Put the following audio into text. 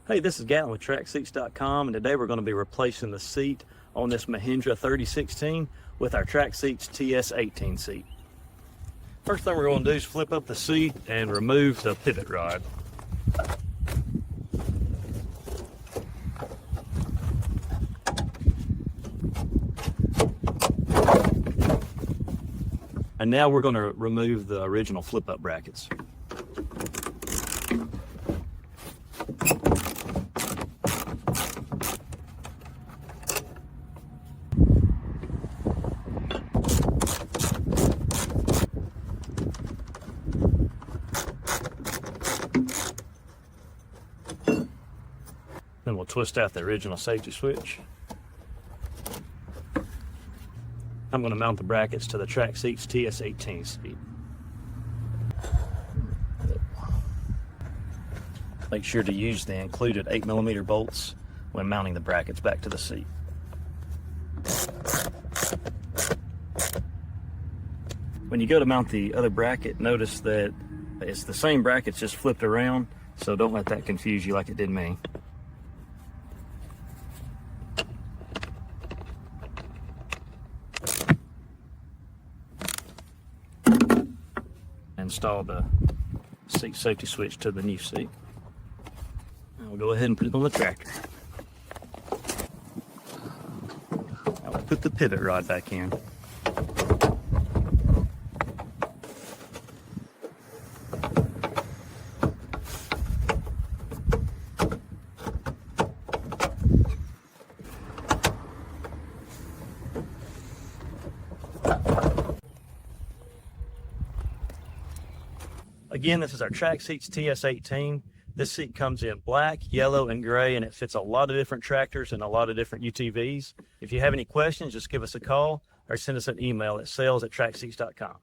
Hey, this is Gatlin with TracSeats.com, and today we're going to be replacing the seat on this Mahindra 3016 with our Trac Seats TS-18 seat. First thing we're going to do is flip up the seat and remove the pivot rod. And now we're going to remove the original flip-up brackets. Then we'll twist out the original safety switch. I'm going to mount the brackets to the Trac Seats TS-18 seat. Make sure to use the included 8mm bolts when mounting the brackets back to the seat. When you go to mount the other bracket, notice that it's the same brackets just flipped around, so don't let that confuse you like it did me. Install the seat safety switch to the new seat. And we'll go ahead and put it on the tractor. Now we'll put the pivot rod back in. Again, this is our Trac Seats TS-18. This seat comes in black, yellow, and gray, and it fits a lot of different tractors and a lot of different UTVs. If you have any questions, just give us a call or send us an email at sales@tracseats.com.